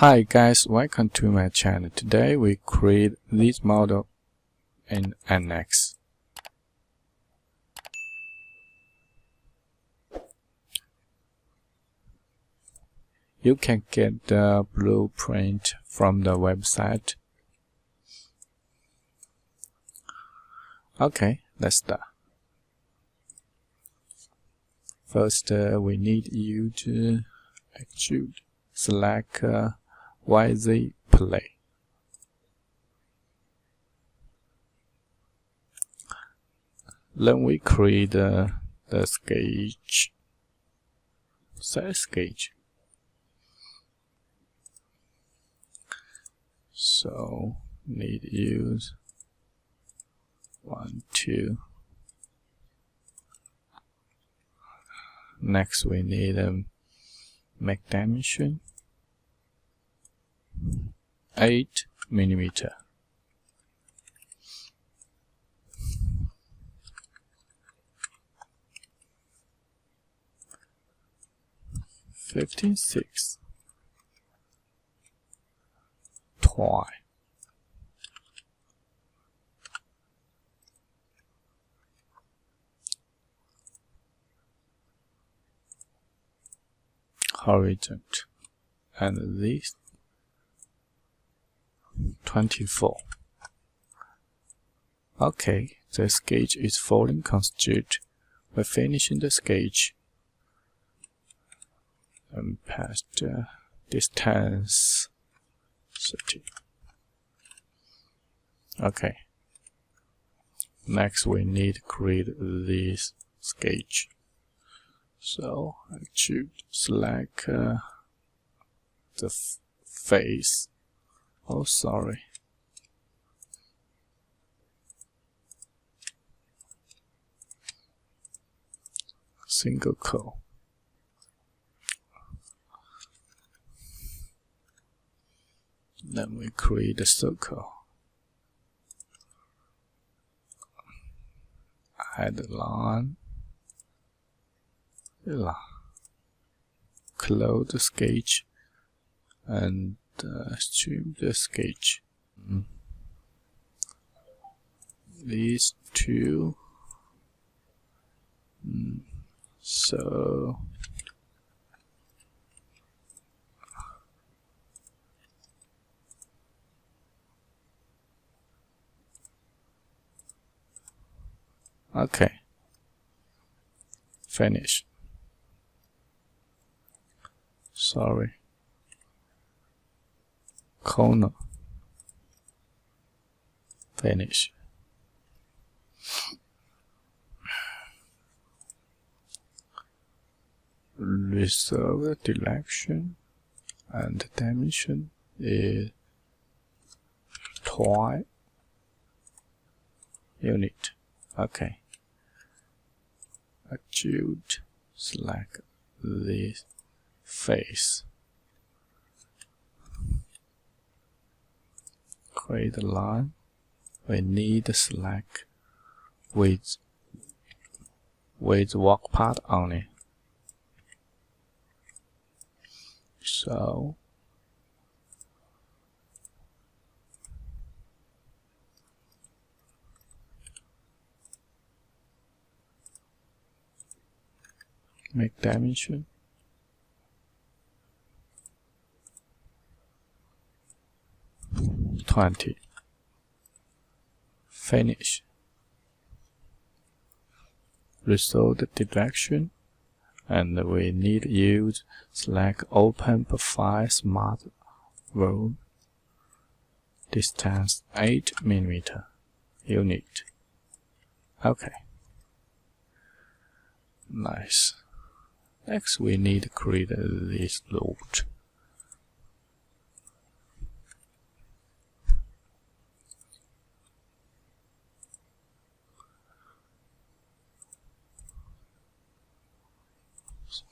Hi guys, welcome to my channel. Today we create this model in NX. You can get the blueprint from the website. Okay, let's start. First, we need you to extrude. Select YZ plane. Then we create the sketch. Set sketch. So need use 1, 2. Next we need make dimension 8 millimeter. $56 twice. Horizontal, and this 24. Okay, the sketch is fully constructed. We're finishing the sketch and past distance 30. Okay. Next, we need to create this sketch. So I should select the face. Oh, sorry. Single code. Then we create a circle. Add a line. Close the sketch and stream the sketch. These two. So okay, finish. Sorry, corner, finish. Resolve the direction and the dimension is twice unit. Okay. Extrude, select this face. Create a line. We need to select with work part only. So make dimension 20. Finish. Resolve the direction, and we need to use select open profile smart room. Distance 8 millimeter unit. Okay. Nice. Next, we need to create this load.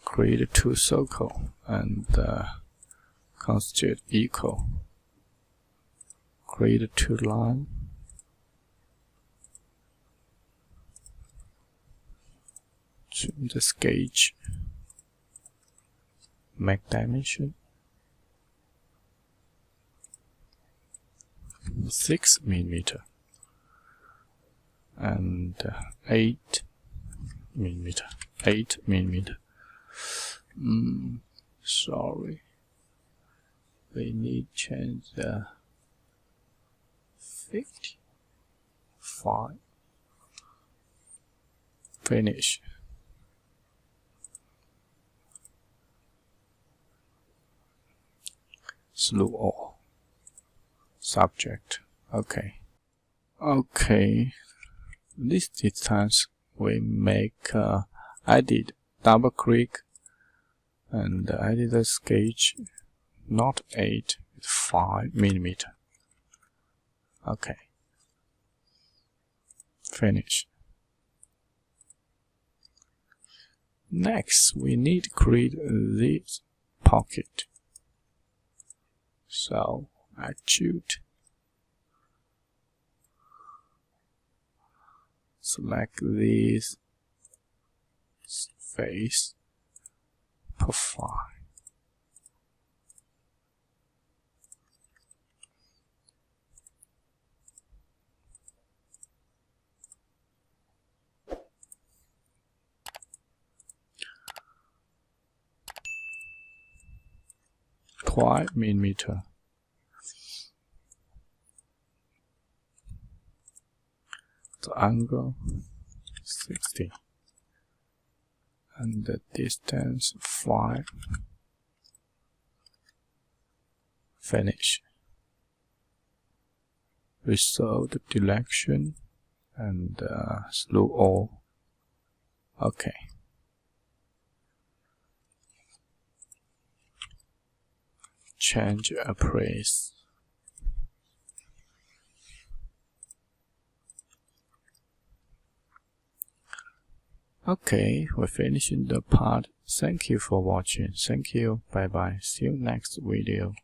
Create 2 circles and constitute equal. Create 2 lines. Zoom the sketch. Make dimension 6 millimeter and 8 millimeter. 8 millimeter. Sorry, we need change the 55. Finish. Through all. Subject. Okay. This distance we make edit, double click and edit the sketch, not 8, it's 5 millimeter. Okay. Finish. Next, we need to create this pocket. So, extrude. Select this face, profile. $12mm. The angle 60 and the distance 5. Finish. Resolve the direction and through all. Okay. Change a place. Okay, we're finishing the part. Thank you for watching. Thank you. Bye bye. See you next video.